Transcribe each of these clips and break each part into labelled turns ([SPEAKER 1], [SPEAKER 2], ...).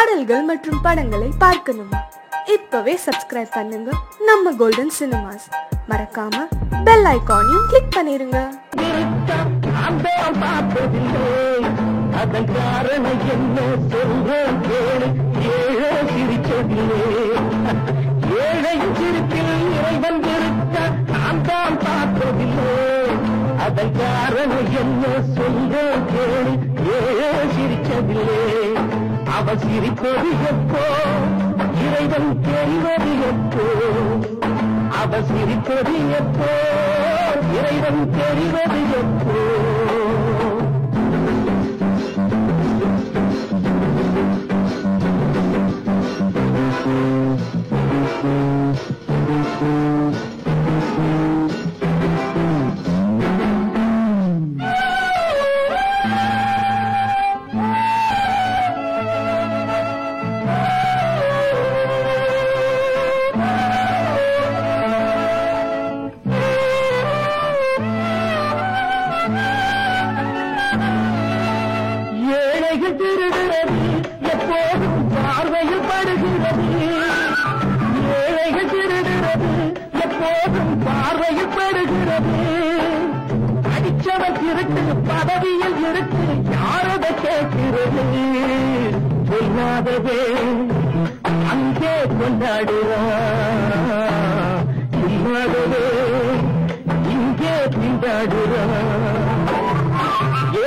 [SPEAKER 1] பாடல்கள் மற்றும் படங்களை பார்க்கணுமா? இப்பவே சப்ஸ்கிரைப் பண்ணுங்க நம்ம கோல்டன் சினிமாஸ். மறக்காம பெல் ஐகானையும் கிளிக் பண்ணிருங்க.
[SPEAKER 2] அதன் காரணம் என்ன சொல்றேன் கேளு. ஏழை சிரிச்சதில்லை, ஏழையும் சிரிப்பில் இறைவன் இருக்க நான் தான் பார்த்ததில்லை. அதன் காரணம் என்ன சொல்றேன் கேளு. ஏழை சிரிச்சதில்லை, அவ சிரிப்பது எப்போ இறைவன் தெரிவது எப்போ. அவ சிரிப்பது எப்போ இறைவன் தெரிவது எப்போ. எப்போதும் பார்வையில் படுகிறது, ஏழைகள் திருடுறது எப்போதும் பார்வையில் படுகிறது. அடிச்சவன் திருட்டு பதவியில் இருக்கு, யாரதை கேட்கிறது. சொல்லாதவே அங்கே கொண்டாடுறான், இல்லாதவே இங்கே திண்டாடுறான்.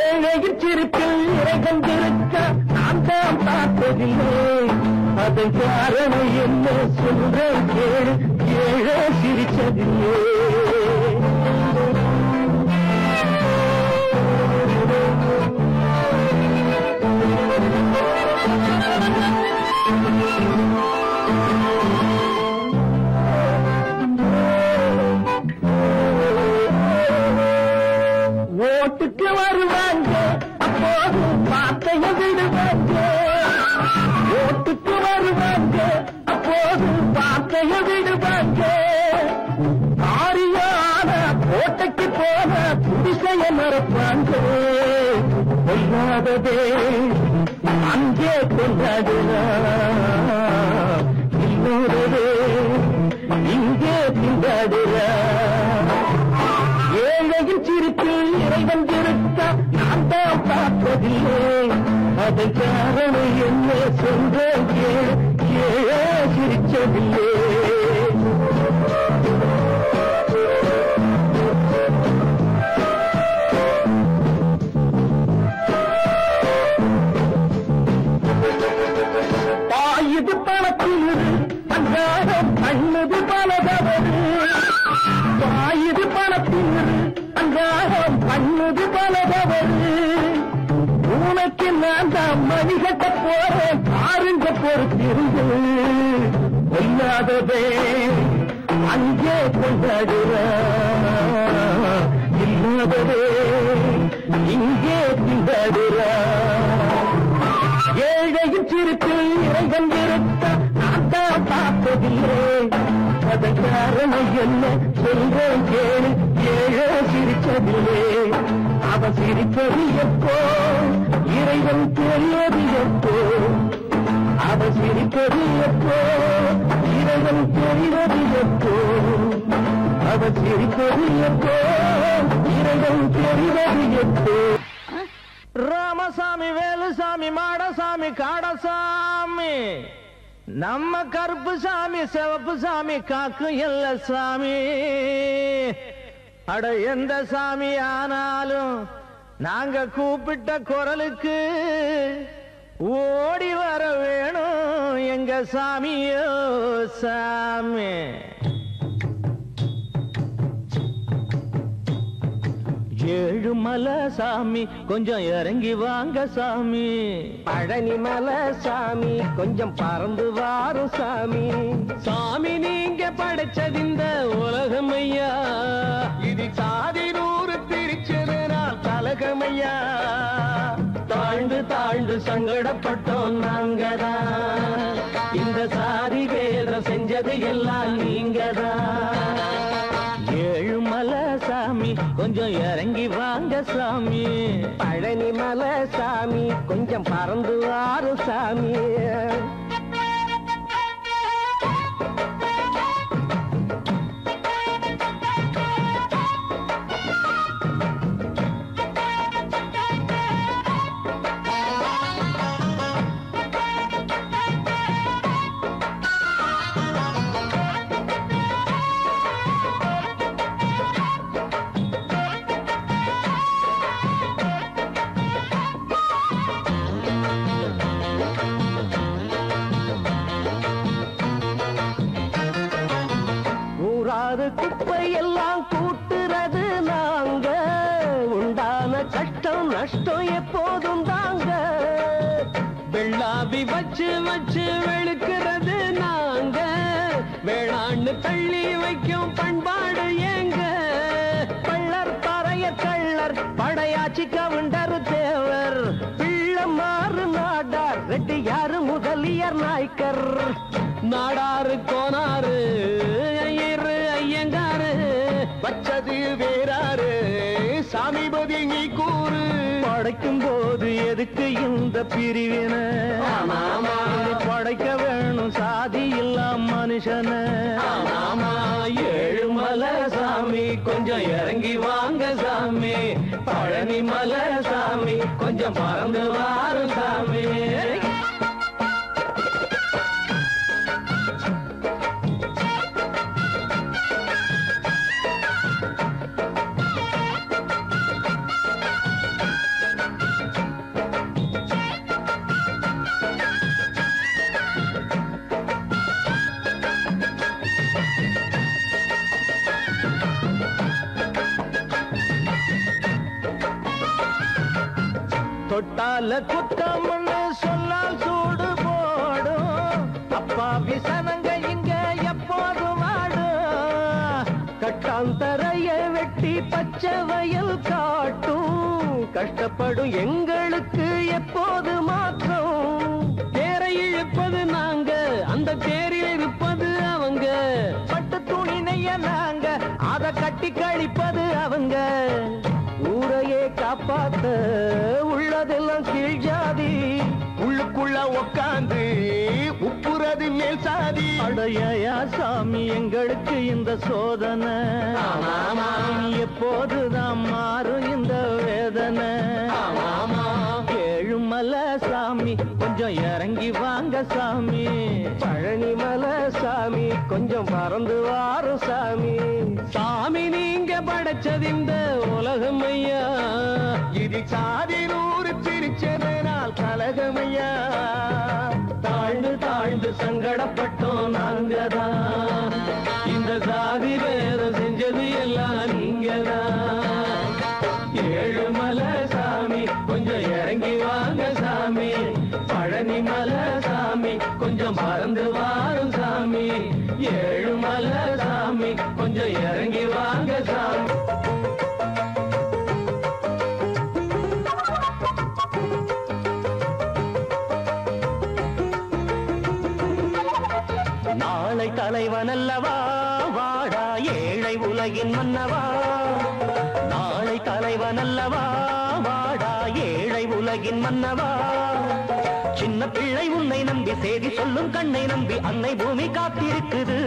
[SPEAKER 2] ஏழையின் சிரிப்பில் இறைவன் இருக்க நான் தான் பார்த்ததில்லை. அதன் காரணம் என்ன சொல்றேன் கேளு. ஏழை சிரிச்சதில்லை. ஓட்டுக்கு வருவாங்க அப்போது வார்த்தைய விடுவாங்க. ஓட்டுக்கு வருவாங்க அப்போது வார்த்தைய விடுவாங்க. ஆரியான கோட்டைக்கு போன புடிசைய மறப்பாங்க. கொள்ளாததே அங்கே கொண்டாடுறான், இல்லாததே இங்கே திண்டாடுறான். ஏழையின் சிரிப்பில் இறைவன் இருக்க நான் தான் பார்த்ததில்லை. அதன் காரணம் என்ன சொல்றேன் கேளு. ஏழை சிரிச்சதில்லை. தாயுது பணத்தில் அன்றாடம் கண்ணுது பலதவறு. தாயுது பணத்தில் அன்றாடம் கண்ணுது பலதவறு. உனக்கு நான் தான் மணிகட்ட போறேன் பாருங்க பொறுத்திருந்து. இல்லாததே அங்கே கொண்டாடுறான், இல்லாததே இங்கே திண்டாடுறான். ஏழையின் சிரிப்பில் இறைவன் இருக்க நான் தான் பார்த்ததில்லை. அதன் காரணம் என்ன சொல்றேன் கேளு. ஏழை சிரிச்சதில்லை, அவ சிரிப்பது எப்போ இறைவன் தெரிவது எப்போ. அவ சிரிப்பது எப்போ இறைவன் தெரிவது எப்போ. அவ சிரிப்பது எப்போ இறைவன் தெரிவது எப்போ. ராமசாமி, வேலுசாமி, மாடசாமி, காடசாமி, நம்ம கருப்பு சாமி, சிவப்பு சாமி, காக்கு எல்ல சாமி. அட எந்த சாமி ஆனாலும் நாங்க கூப்பிட்ட குரலுக்கு ஓடி வர வேணும் எங்க சாமியோ சாமி. ஏழுமலை சாமி கொஞ்சம் இறங்கி வாங்க சாமி. பழனி மலை சாமி கொஞ்சம் பறந்து வாரும் சாமி. சாமி நீங்க படைச்சது இந்த உலகம் ஐயா, இது சாதி நூறு பிரிச்சதுனால் கலகமையா. தாழ்ந்து தாழ்ந்து சங்கடப்பட்டோம் நாங்கதான், இந்த சாதி வேதம் செஞ்சது எல்லாம் நீங்கதான். ஏழுமலை சாமி கொஞ்சம் இறங்கி வாங்க சாமி. பழனி மலை சாமி கொஞ்சம் பறந்து வாரும் சாமி. கூடாது குப்பை எல்லாம் கூட்டுறது நாங்க, உண்டான கஷ்டம் நஷ்டம் எப்போதும் தாங்க. வெள்ளாவி வச்சு வச்சு வெளுக்கிறது நாங்க, வேளாண்ணு தள்ளி வைக்கும் பண்பாடு எங்க. பள்ளர் பறைய கள்ளர் படையாச்சி கவுண்டர் தேவர், பிள்ளமாறு நாடார் ரெட்டியாரு முதலியர் நாய்க்கர், நாடாரு கோனாரு ஐயரு ஐயங்காரு, வச்சது வேறாரு சாமிபதி நீ கூறு. படைக்கும் போது எதுக்கு இந்த பிரிவின, படைக்க வேணும் சாதி இல்லாம் மனுஷன. ஏழுமலை சாமி கொஞ்சம் இறங்கி வாங்க சாமி, பழனி மலை சாமி கொஞ்சம் பறந்து வாரு சாமி. தொட்டால குத்தம்னு சொல்லால் சூடு போடும், அப்பாவி சனங்க இங்க எப்போதும் வாடும். கட்டாந்தரைய வெட்டி பச்சை வயல் காட்டும், கஷ்டப்படும் எங்களுக்கு எப்போது மாற்றம். தேரை இழுப்பது நாங்க, அந்த தேரில் இருப்பது அவங்க. பட்டு துணி நெய்ய நாங்க, அதை கட்டி கழிப்பது அவங்க. ஊரையே காப்பாத்த உள்ளதெல்லாம் கீழ் ஜாதி, உள்ளுக்குள்ள உக்காந்து உப்புறது மேல் சாதி. அடையா சாமி எங்களுக்கு இந்த சோதனை, எப்போதுதான் மாறும் இந்த வேதனை. ஏழுமலை சாமி கொஞ்சம் இறங்கி வாங்க சாமி, பழனி மலை சாமி கொஞ்சம் பறந்து வாரும் சாமி. சாமி நீங்க படைச்சது இந்த உலகம் ஐயா, இது சாதி நூறு பிரிச்சதனால் கலகமையா. தாழ்ந்து தாழ்ந்து சங்கடப்பட்டோம் நாங்கதான், இந்த சாதி வேதம் செஞ்சது எல்லாம் நீங்கதான். ஏழுமலை சாமி கொஞ்சம் இறங்கி வாங்க சாமி, பழனி மலை சாமி கொஞ்சம் பறந்து வாரும் சாமி. ஏழுமலை சாமி கொஞ்சம் இறங்கி வாங்க சாமி. நாளை தலைவன் அல்லவா வாடா ஏழை உலகின் மன்னவா, நாளை தலைவன் அல்லவா வாடா ஏழை உலகின் மன்னவா. சின்ன பிள்ளை உன்னை நம்பி செய்தி சொல்லும் கண்ணை நம்பி அன்னை பூமி காத்திருக்குது.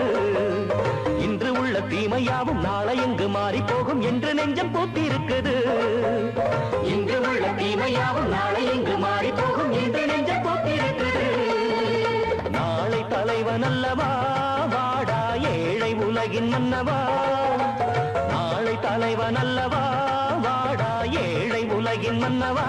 [SPEAKER 2] இன்று உள்ள தீமையாவும் நாளை எங்கு மாறி போகும் என்று நெஞ்சம் பூத்திருக்குது. இன்று உள்ள தீமையாவும் நாளை எங்கு மாறி போகும் என்று நெஞ்சம் பூத்திருக்குது. நாளை தலைவன் அல்லவா வாடா ஏழை உலகின் மன்னவா, நாளை தலைவன் அல்லவா வாடா ஏழை உலகின் மன்னவா.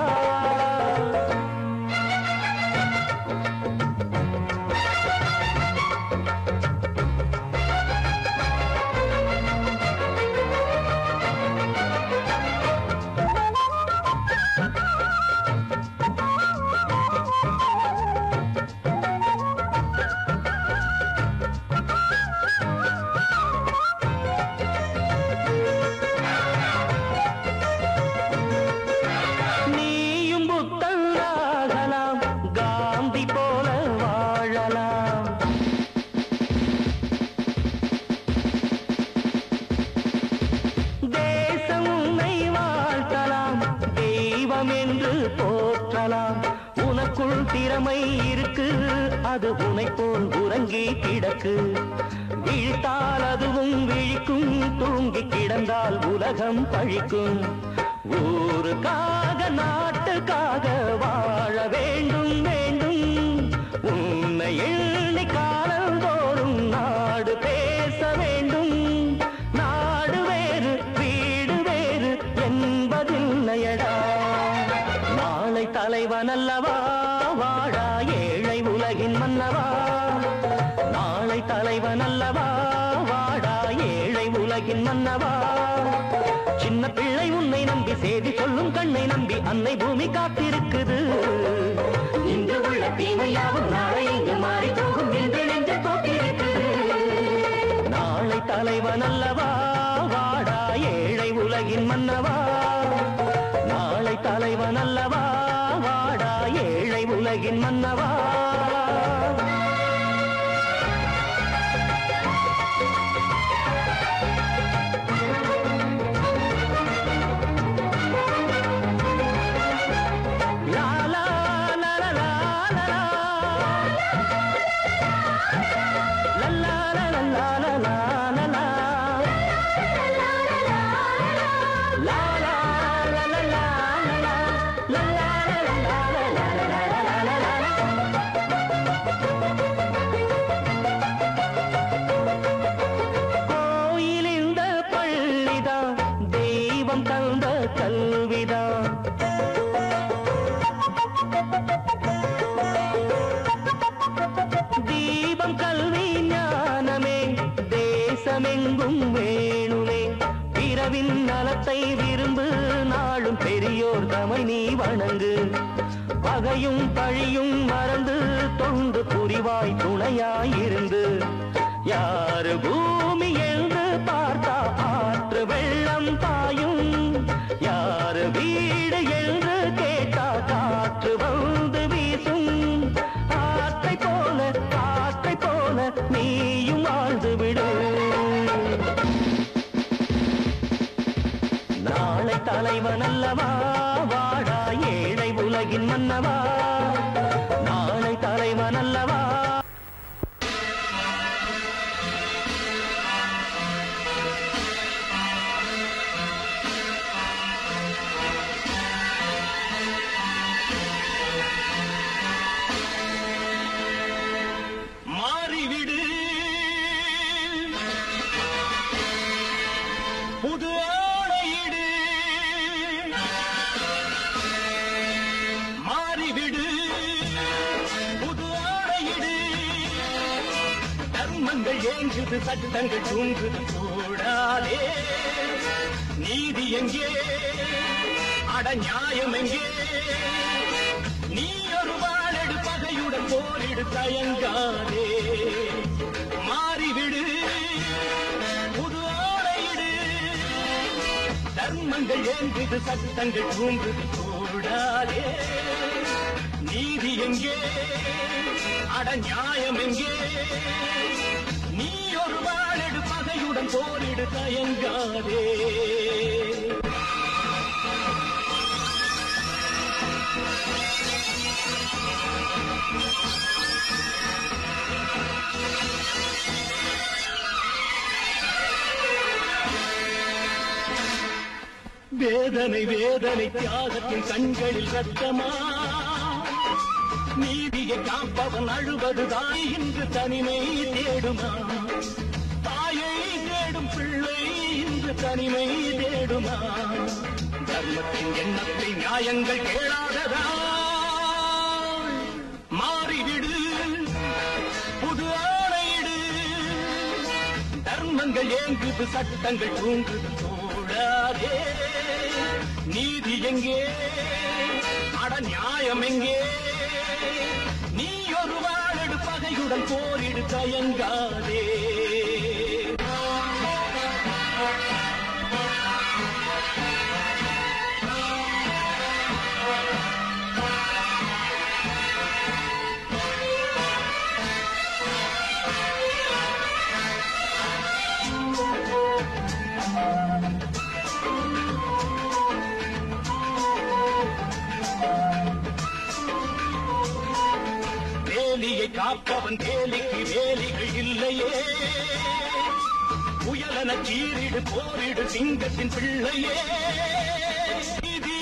[SPEAKER 2] திறமை இருக்கு அது உனை போல் உறங்கி கிடக்கு, விழித்தால் அதுவும் விழிக்கும், தூங்கி கிடந்தால் உலகம் பழிக்கும். ஊருக்காக நாட்டுக்காக வாழ வேண்டும் வேண்டும், உன்னை எண்ணி காலந்தோறும் நாடு பேச வேண்டும். நாடு வேறு வீடு வேறு என்பதில்லையடா, நாளை தலைவன் அல்லவா வாடா ஏழை உலகின் மன்னவா, நாளை தலைவன் அல்லவா வாடா ஏழை இறங்கி செய்தி சொல்லும் கண்ணை நம்பி அன்னை பூமி காத்திருக்குது. இன்று உள்ள தீமையாவும் நாளை இங்கு மாறி போகும் என்று நெஞ்சு போட்டிருக்குது. நாளை தலைவன் அல்லவா வாடா ஏழை உலகின் மன்னவா. நாளை தலைவன் அல்லவா வாடா ஏழை உலகின் மன்னவா. தீபம் கல்வி ஞானமே தேசமெங்கும் வேணுமே. பிறவின் நலத்தை விரும்பு நாளும் பெரியோர் தமை நீ வணங்கு. பகையும் பழியும் மறந்து தொண்டு புரிவாய் துணையாயிருந்து. யாரு பூமி என்று பார்த்தா ஆற்று வெள்ளம் பாயும். யாரு வீடு என்று கேட்டா காற்று வந்து வீசும். ஆற்றை போல நீயும் வாழ்ந்து விடு. நாளை தலைவன் அல்லவா வாடா ஏழை உலகின் மன்னவா. நாளை தலைவன் அல்லவா.
[SPEAKER 3] மாறிவிடு புது ஆடையிடு. மாறிவிடு புது ஆடையிடு. தர்மங்கள் ஏங்குது சட்டங்கள் தூங்குது கூடாதே. நீதி எங்கே அட நியாயம் எங்கே. நீ ஒரு வாழெடு பகையுடன் போரிடு தயங்காதே. மாறிவிடு புது ஆடையிடு. தர்மங்கள் ஏங்குது சட்டங்கள் தூங்குது கூடாதே. நீதி எங்கே அட நியாயம் எங்கே. நீ ஒரு வாழெடு பகையுடன் போரிடு தயங்காதே. வேதனை வேதனை தியாகத்தின் கண்களில் ரத்தமா. நீதியை காப்பவன் அழுவதுதான் இன்று தனிமை தேடுமா. தாயை தேடும் பிள்ளை இன்று தனிமை தேடுமா. தர்மத்தின் எண்ணத்தை நியாயங்கள் கேளாததா. மாறிவிடு புது ஆணையிடு. தர்மங்கள் ஏங்குது சட்டங்கள் தூங்குது கூடாதே. நீதி எங்கே அட நியாயம் எங்கே. நீ ஒரு வாழெடு பகையுடன் போரிடு தயங்காதே. வேலியை காப்பவன் வேலிக்கு வேலிகள் இல்லையே. புயலன சீரிடு போரிடு சிங்கத்தின் பிள்ளையே. நீதி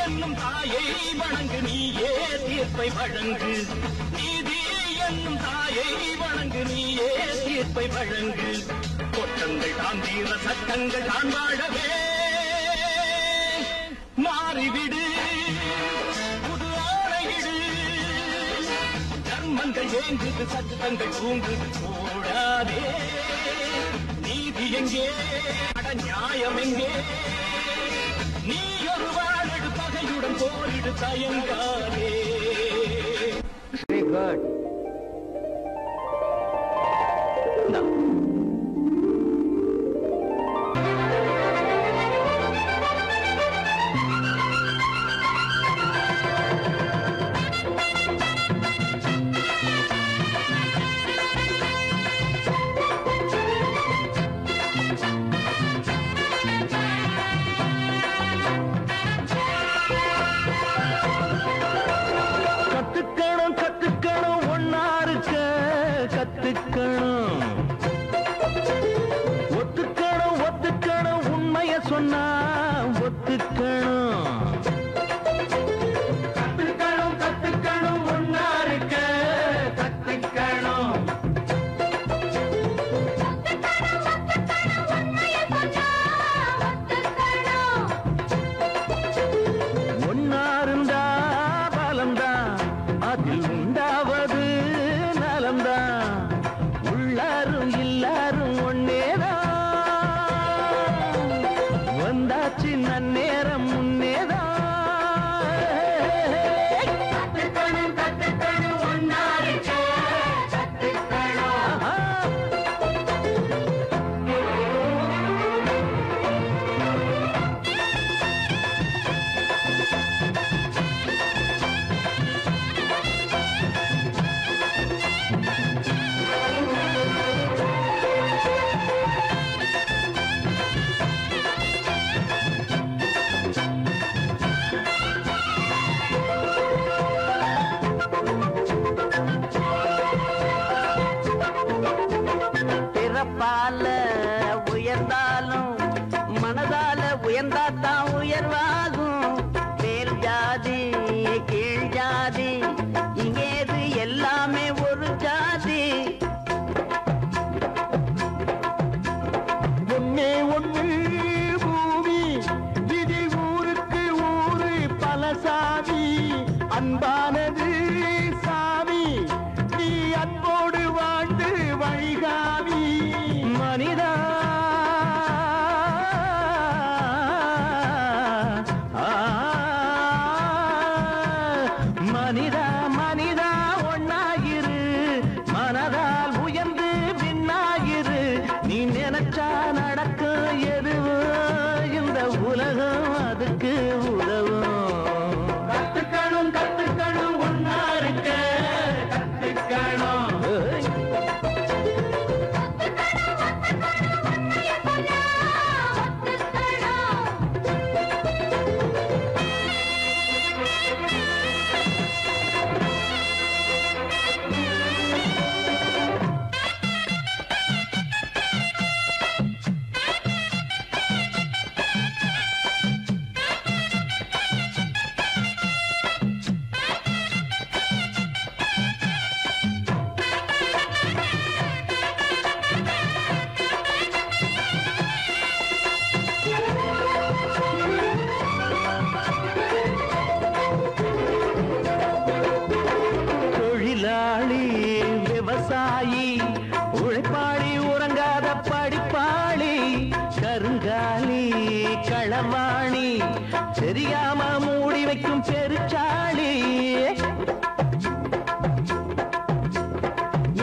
[SPEAKER 3] என்னும் தாயை வணங்கு நீயே தீர்ப்பை வழங்கு. நீதி என்னும் தாயை வணங்கு நீயே தீர்ப்பை வழங்கு. கொட்டங்கள் தான் தீர சட்டங்கள் தான் வாழவே. மாறிவிடு புது ஆணையிடு. தர்மங்கள் ஏங்குது சட்டங்கள் தூங்குது கூடாதே. நீதி எங்கே அட நியாயம் எங்கே. நீ ஒரு வாழிடு பகையுடன் போரிடு தயங்காதே.
[SPEAKER 2] Very good. No. கத்துக்கணும் கத்துக்கணும் ஒன்னா இருக்க கத்துக்கணும், ஒத்துக்கணும் ஒத்துக்கணும் உண்மைய சொன்னா ஒத்துக்கணும். கத்துக்கணும் கத்துக்கணும் ஒன்னா இருக்க கத்துக்கணும், ஒன்னா இருந்தா பலம்தான், அதில் உண்டாவது நலம்தான். உள்ளாரும் எல்லாரும் ஒன்னேதான், வந்தாச்சு நன்னேரம் முன்னேதான். கத்துக்கணும் கத்துக்கணும் ஒன்னா இருக்க கத்துக்கணும். பிறப்பால உயர்ந்தாலும் மனதால உயர்ந்தாத்தான் உயர்வாகும். மேல் ஜாதி கீழ் ஜாதி இங்கேது எல்லாமே ஒரு ஜாதி. ஒன்னே ஒன்று பூமி, இதில் ஊருக்கு ஊரு பல சாமி. அன்பானது சாமி, நீ அன்போடு வாழ்ந்து வழிகாமி. மனிதா மனிதா மனிதா ஒன்னாகிரு, மனதால் உயர்ந்து பின்னாகிரு. நீ நினைச்சா நடக்கும் எதுவும் இந்த உலகம் அதுக்கு உதவும். கத்துக்கணும் கத்துக்கணும் ஒன்னா இருக்க கத்துக்கணும். தொழிலாளி விவசாயி உழைப்பாளி உறங்காத படிப்பாளி, கருங்காலி களவாணி தெரியாம மூடி வைக்கும் பெருச்சாளி.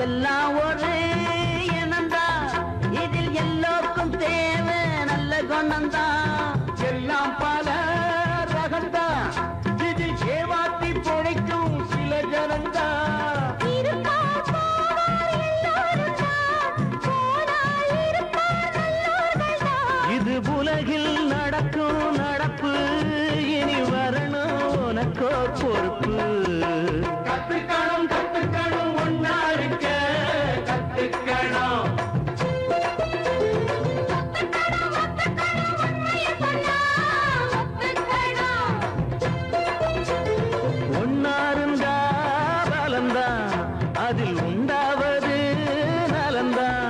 [SPEAKER 2] எல்லாம் ஒரு இனம்தான், இதில் எல்லோருக்கும் தேவை நல்ல குணம்தான். எல்லாம் பல ரகம்தான், இதில் ஏமாத்தி பொழைக்கும் சில ஜனம்தான். இது உலகில் நடக்கும் நடப்பு, இனி வரணும் உனக்கோ பொறுப்பு. கத்துக்கணும் கத்துக்கணும் ஒன்னா இருக்க கத்துக்கணும். ஒன்னா இருந்தா பலம்தான், அதில் உண்டாவது நலம்தான்.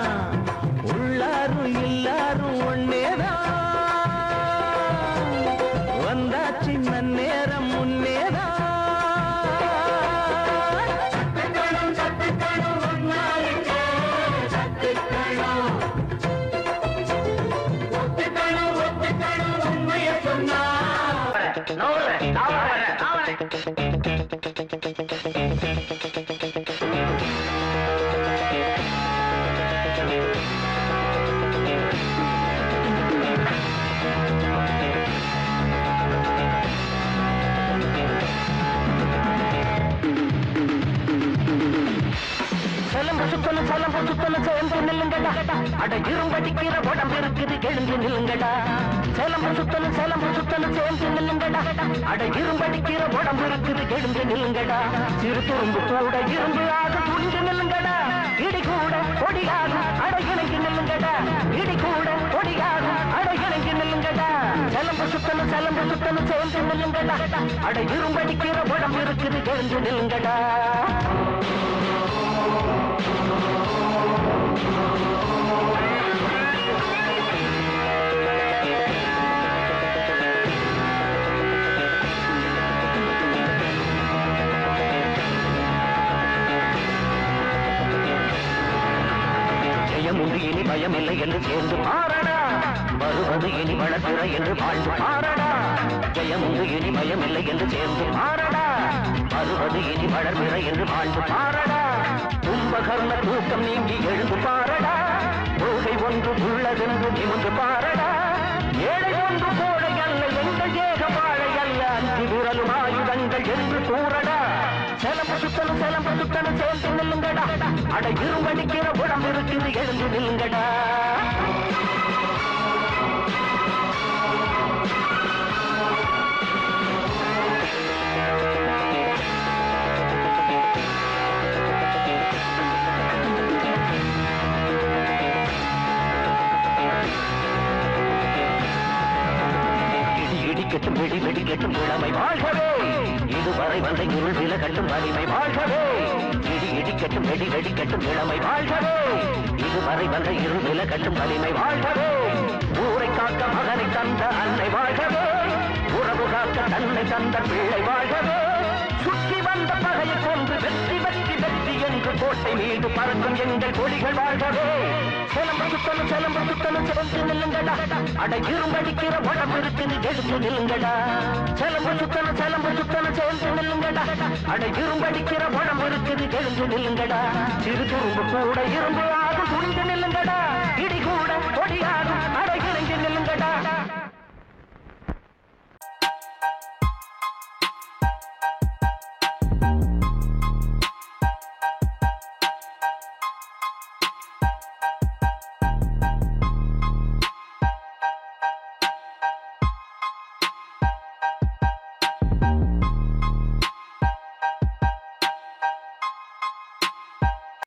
[SPEAKER 2] உள்ளாரும் எல்லாரும் ஒன்னேதான், வந்தாச்சு நன்னேரம் முன்னேதான். கத்துக்கணும் கத்துக்கணும் ஒன்னா இருக்க கத்துக்கணும். ஒத்துக்கணும் ஒத்துக்கணும் உண்மையை சொன்னா சலம்பு சுத்தலும் சேர்ந்து நில்லுங்கடா அட இரும்படிக்கிற உடம்பு இருக்குது எழுந்து நில்லுங்கடா சலம்பு சுத்தலும் சேர்ந்து நில்லுங்கடா அட இரும்படிக்கிற உடம்பு இருக்குது எழுந்து நில்லுங்கடா சிறு துரும்பு கூட இரும்பு ஆக துணிந்து நில்லுங்கடா இடி கூட கொடியாக அட இணங்கி நில்லுங்கடா இடி கூட கொடியாக அட இணங்கி நில்லுங்கடா சலம்பு சுத்தலும் சேர்ந்து நில்லுங்கடா அட இரும்படிக்கிற உடம்பு இருக்குது எழுந்து நில்லுங்கடா ஜெயமுண்டு இனி பயமில்லை என்று சேர்ந்து பாரடா வருவது இனி வளர்கிற என்று வாழ்ந்து பாரடா ஜெயமுண்டு இனி பயமில்லை என்று சேர்ந்து பாரடா வருவது இனி வளர்கிற என்று வாழ்ந்து பாரடா கும்பகர்ண தூக்கம் நீங்கி எழுந்து பாரடா கொள்கை ஒன்று உள்ளதென்று நிமிந்து பாரடா ஏழை ஒன்று கோடை அல்ல எங்கள் ஏக வாழை அல்ல அஞ்சு விரலும் ஆயுதங்கள் என்று கூறடா சலம்பு சுத்தலும் சேர்ந்து நில்லுங்கடா அட இரும்படிக்கிற உடம்பு இருக்குது எழுந்து நில்லுங்கடா கெட்டும் வெடி கெட்டும் இளமை வாழ்கவே இதுவரை வந்த இருள் வில கட்டும் வலிமை வாழ்கவே இடி கெட்டும் வெடி கெட்டும் இளமை வாழ்கவே இதுவரை வந்த இருள் வில கட்டும் வலிமை வாழ்கவே ஊரை காக்க மகனை தந்த அன்னை வாழ்கவே உறவு காக்க தன்னை தந்த பிள்ளை வாழ்கவே சுற்றி வந்த பகையை கொண்டு வெற்றி என்று கோட்டை மீது பறக்கும் எங்கள் கொடிகள் வாழ்கவே சலம்பு சுத்தலும் சேர்ந்து நில்லுங்கடா அட இரும்படிக்கிற உடம்பு இருக்குது எடுத்து நில்லுங்கடா சலம்பு சுத்தலும் சேர்ந்து நில்லுங்கடா அட இரும்படிக்கிற உடம்பு இருக்குது எழுந்து நில்லுங்கடா சிறு துரும்பு கூட இரும்பு ஆக துணிந்து நில்லுங்கடா இடி கூட கொடியா